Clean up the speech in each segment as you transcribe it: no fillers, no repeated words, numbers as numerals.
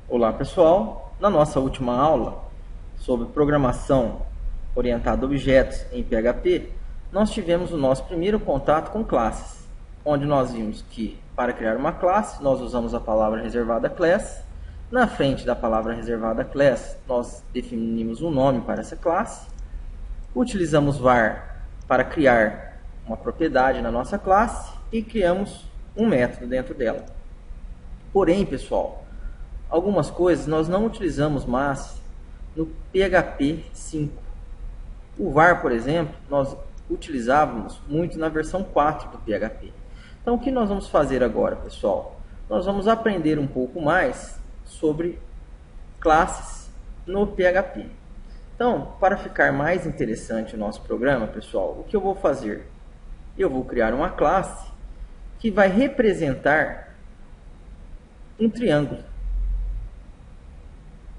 Olá pessoal, na nossa última aula sobre programação orientada a objetos em PHP, nós tivemos o nosso primeiro contato com classes, onde nós vimos que para criar uma classe nós usamos a palavra reservada class, na frente da palavra reservada class nós definimos um nome para essa classe, utilizamos var para criar uma propriedade na nossa classe e criamos um método dentro dela. Porém, pessoal, algumas coisas nós não utilizamos mais no PHP 5. O var, por exemplo, nós utilizávamos muito na versão 4 do PHP. Então, o que nós vamos fazer agora, pessoal? Nós vamos aprender um pouco mais sobre classes no PHP. Então, para ficar mais interessante o nosso programa, pessoal, o que eu vou fazer? Eu vou criar uma classe que vai representar um triângulo.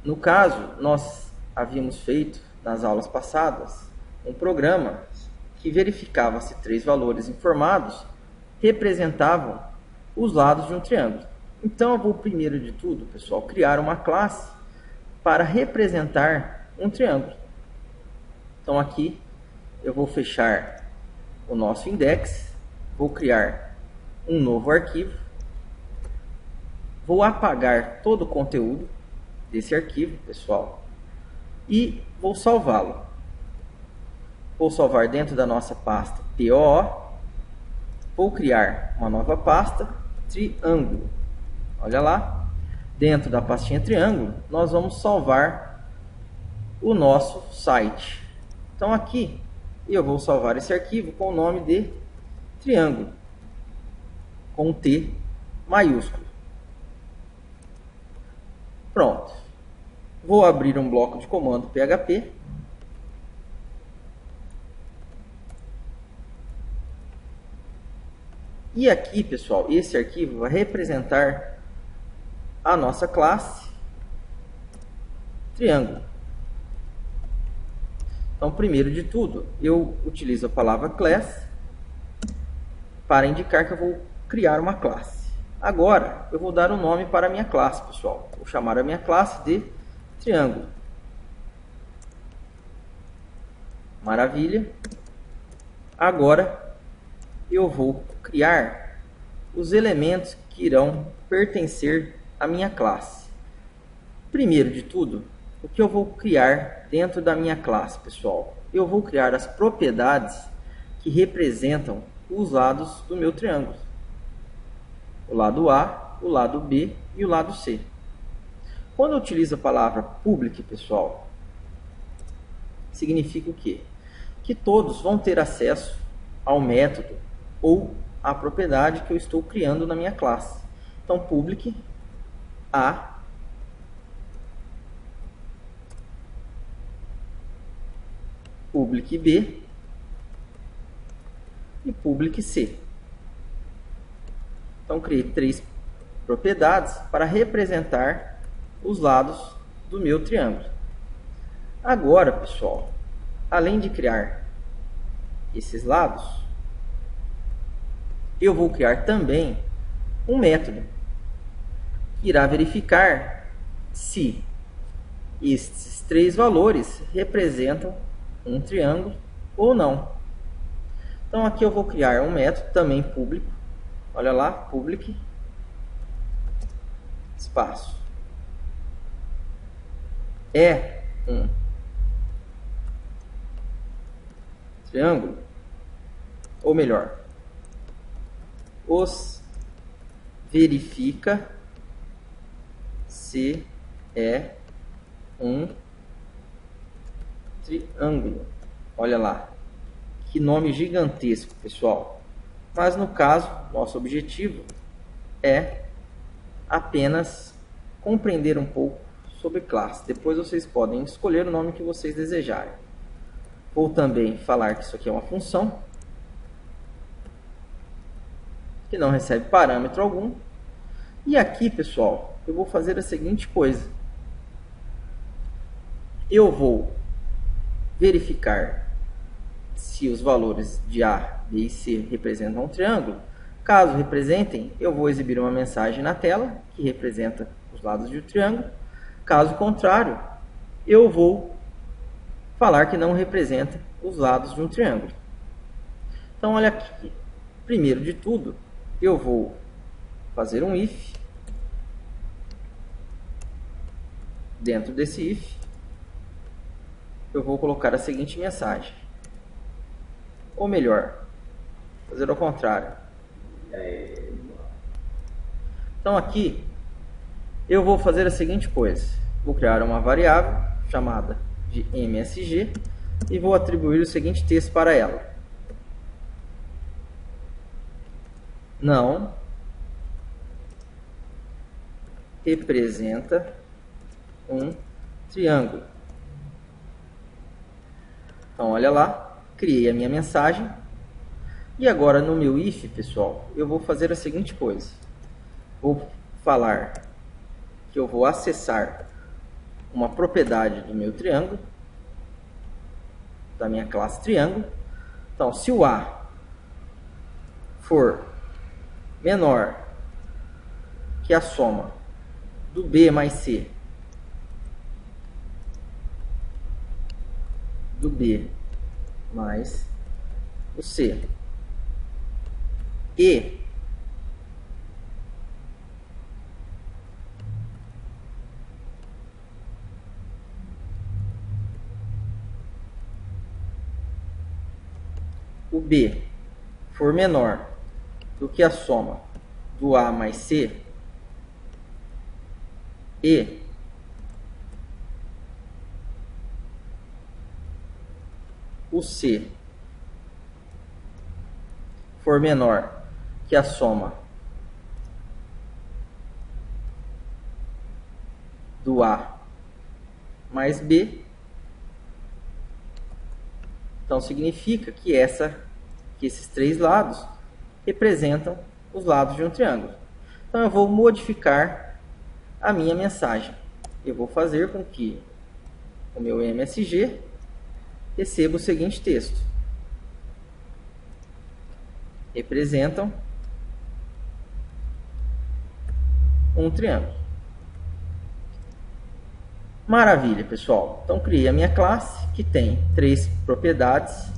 No caso, nós havíamos feito nas aulas passadas um programa que verificava se três valores informados representavam os lados de um triângulo. Então eu vou primeiro de tudo, pessoal, criar uma classe para representar um triângulo. Então aqui eu vou fechar o nosso index, vou criar um novo arquivo, vou apagar todo o conteúdo desse arquivo, pessoal, e vou salvá-lo. Vou salvar dentro da nossa pasta POO, vou criar uma nova pasta, triângulo. Olha lá, dentro da pastinha triângulo, nós vamos salvar o nosso site. Então aqui, eu vou salvar esse arquivo com o nome de triângulo, com T maiúsculo. Pronto. Vou abrir um bloco de comando PHP. E aqui, pessoal, esse arquivo vai representar a nossa classe triângulo. Então, primeiro de tudo, eu utilizo a palavra class para indicar que eu vou criar uma classe. Agora, eu vou dar um nome para a minha classe, pessoal. Vou chamar a minha classe de triângulo. Maravilha. Agora, eu vou criar os elementos que irão pertencer à minha classe. Primeiro de tudo, o que eu vou criar dentro da minha classe, pessoal? Eu vou criar as propriedades que representam os lados do meu triângulo. O lado A, o lado B e o lado C. Quando eu utilizo a palavra public, pessoal, significa o quê? Que todos vão ter acesso ao método ou à propriedade que eu estou criando na minha classe. Então, public A, public B e public C. Então, criei três propriedades para representar os lados do meu triângulo. Agora, pessoal, além de criar esses lados, eu vou criar também um método que irá verificar se estes três valores representam um triângulo ou não. Então aqui eu vou criar um método também público. Olha lá, public espaço é um triângulo, ou melhor, os verifica se é um triângulo. Olha lá, que nome gigantesco, pessoal. Mas no caso, nosso objetivo é apenas compreender um pouco sobre classe. Depois vocês podem escolher o nome que vocês desejarem. Vou também falar que isso aqui é uma função que não recebe parâmetro algum. E aqui, pessoal, eu vou fazer a seguinte coisa. Eu vou verificar se os valores de A, B e C representam um triângulo. Caso representem, eu vou exibir uma mensagem na tela que representa os lados de um triângulo. Caso contrário, eu vou falar que não representa os lados de um triângulo. Então, olha aqui. Primeiro de tudo, eu vou fazer um if. Dentro desse if, eu vou colocar a seguinte mensagem. Ou melhor, fazer ao contrário. Então aqui, eu vou fazer a seguinte coisa. Vou criar uma variável chamada de MSG e vou atribuir o seguinte texto para ela. Não representa um triângulo. Então, olha lá, criei a minha mensagem. E agora, no meu if, pessoal, eu vou fazer a seguinte coisa. Vou falar que eu vou acessar uma propriedade do meu triângulo, da minha classe triângulo. Então, se o A for menor que a soma do B mais C do B mais o C e o B for menor do que a soma do A mais C e o C for menor que a soma do A mais B, então significa que esses três lados representam os lados de um triângulo. Então eu vou modificar a minha mensagem. Eu vou fazer com que o meu MSG receba o seguinte texto. Representam um triângulo. Maravilha, pessoal. Então criei a minha classe que tem 3 propriedades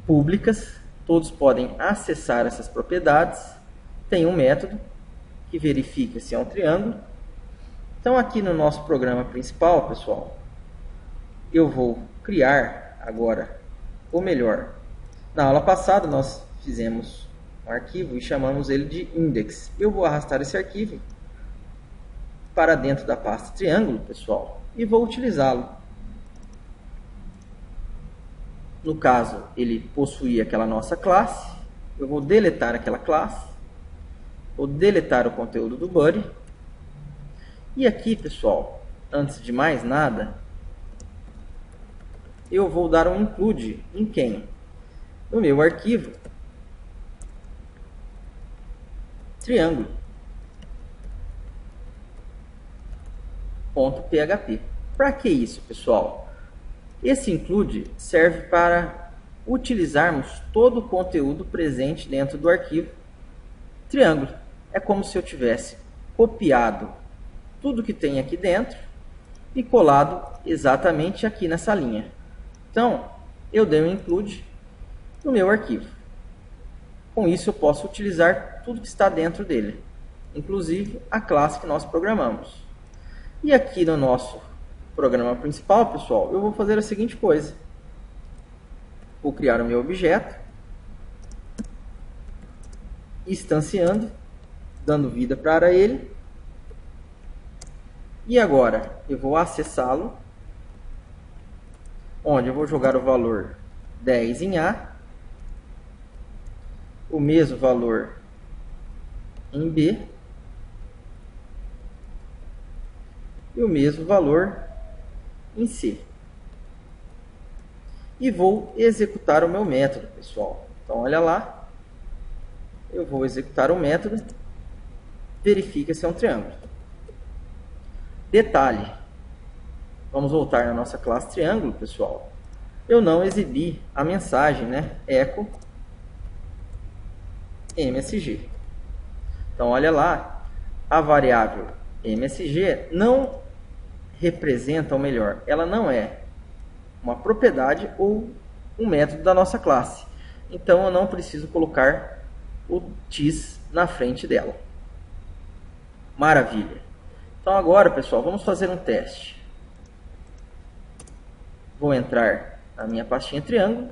públicas. Todos podem acessar essas propriedades. Tem um método que verifica se é um triângulo. Então aqui no nosso programa principal, pessoal, eu vou criar agora, ou melhor, na aula passada nós fizemos um arquivo e chamamos ele de index. Eu vou arrastar esse arquivo para dentro da pasta triângulo, pessoal, e vou utilizá-lo. No caso, ele possuía aquela nossa classe, eu vou deletar aquela classe, vou deletar o conteúdo do body. E aqui, pessoal, antes de mais nada, eu vou dar um include em quem? No meu arquivo triângulo.php. Para que isso, pessoal? Esse include serve para utilizarmos todo o conteúdo presente dentro do arquivo triângulo. É como se eu tivesse copiado tudo que tem aqui dentro e colado exatamente aqui nessa linha. Então, eu dei um include no meu arquivo. Com isso, eu posso utilizar tudo que está dentro dele, inclusive a classe que nós programamos. E aqui no nosso programa principal, pessoal, eu vou fazer a seguinte coisa. Vou criar o meu objeto, instanciando, dando vida para ele. E agora eu vou acessá-lo, onde eu vou jogar o valor 10 em A, o mesmo valor em B e o mesmo valor em C. E vou executar o meu método, pessoal. Então, olha lá. Eu vou executar o método. Verifica se é um triângulo. Detalhe. Vamos voltar na nossa classe triângulo, pessoal. Eu não exibi a mensagem, né? Echo MSG. Então, olha lá. A variável MSG não representa, ou melhor, ela não é uma propriedade ou um método da nossa classe. Então eu não preciso colocar o TIS na frente dela. Maravilha. Então agora, pessoal, vamos fazer um teste. Vou entrar na minha pastinha triângulo.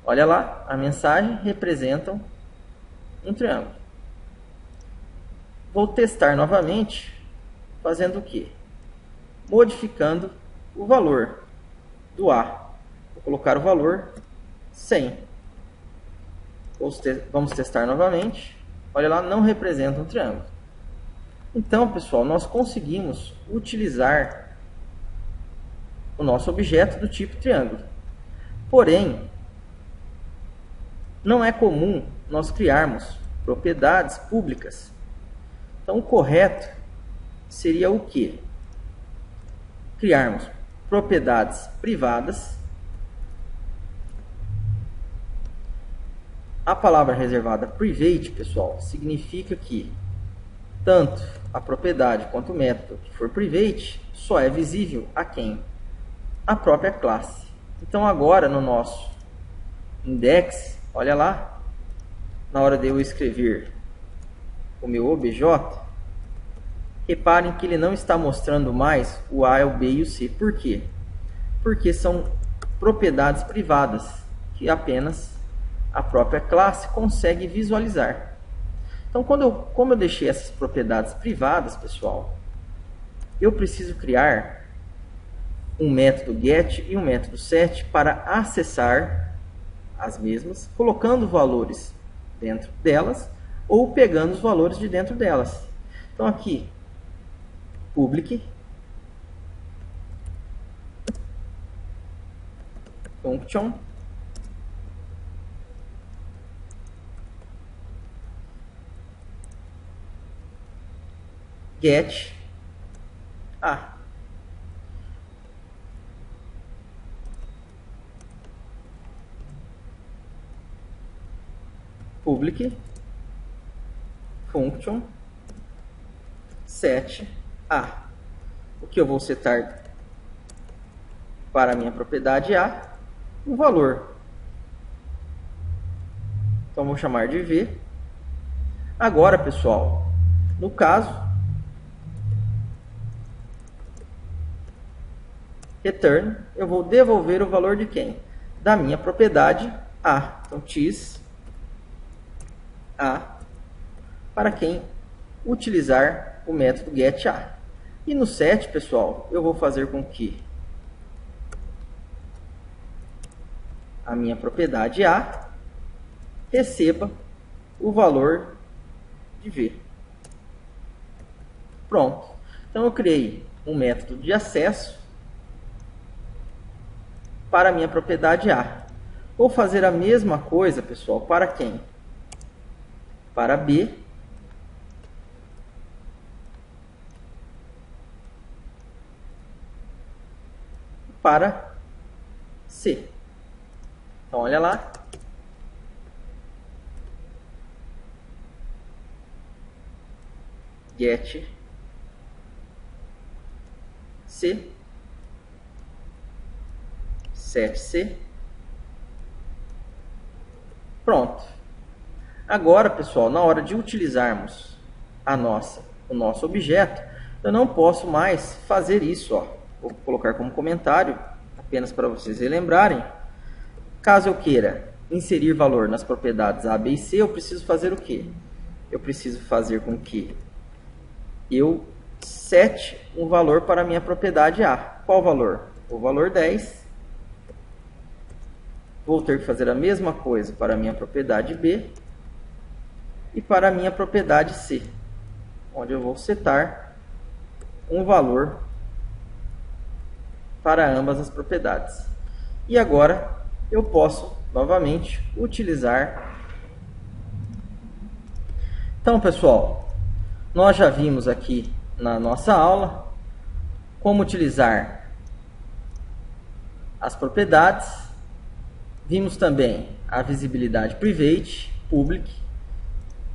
Olha lá, a mensagem representa um triângulo. Vou testar novamente, fazendo o quê? Modificando o valor do A. Vou colocar o valor 100. Vamos testar novamente. Olha lá, não representa um triângulo. Então, pessoal, nós conseguimos utilizar o nosso objeto do tipo triângulo. Porém, não é comum nós criarmos propriedades públicas. Então, o correto seria o quê? Criarmos propriedades privadas. A palavra reservada private, pessoal, significa que tanto a propriedade quanto o método que for private só é visível a quem? A própria classe. Então agora no nosso index, olha lá, na hora de eu escrever o meu obj, reparem que ele não está mostrando mais o A, o B e o C. Por quê? Porque são propriedades privadas que apenas a própria classe consegue visualizar. Então, como eu deixei essas propriedades privadas, pessoal, eu preciso criar um método get e um método set para acessar as mesmas, colocando valores dentro delas ou pegando os valores de dentro delas. Então, aqui, public function get A. Public function set A. O que eu vou setar para a minha propriedade A? O valor. Então vou chamar de V. Agora, pessoal, no caso, return, eu vou devolver o valor de quem? Da minha propriedade A. Então, TIS A para quem utilizar o método getA. E no set, pessoal, eu vou fazer com que a minha propriedade A receba o valor de V. Pronto. Então, eu criei um método de acesso para a minha propriedade A. Vou fazer a mesma coisa, pessoal, para quem? Para B. Para C. Então, olha lá. Get C. Set C. Pronto. Agora, pessoal, na hora de utilizarmos o nosso objeto, eu não posso mais fazer isso. Ó. Vou colocar como comentário, apenas para vocês relembrarem. Caso eu queira inserir valor nas propriedades A, B e C, eu preciso fazer o quê? Eu preciso fazer com que eu sete um valor para a minha propriedade A. Qual valor? O valor 10. Vou ter que fazer a mesma coisa para a minha propriedade B e para a minha propriedade C, onde eu vou setar um valor para ambas as propriedades. E agora eu posso novamente utilizar. Então, pessoal, nós já vimos aqui na nossa aula como utilizar as propriedades. Vimos também a visibilidade private, public,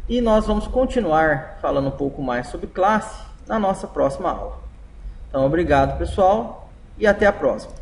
e nós vamos continuar falando um pouco mais sobre classe na nossa próxima aula. Então, obrigado, pessoal, e até a próxima.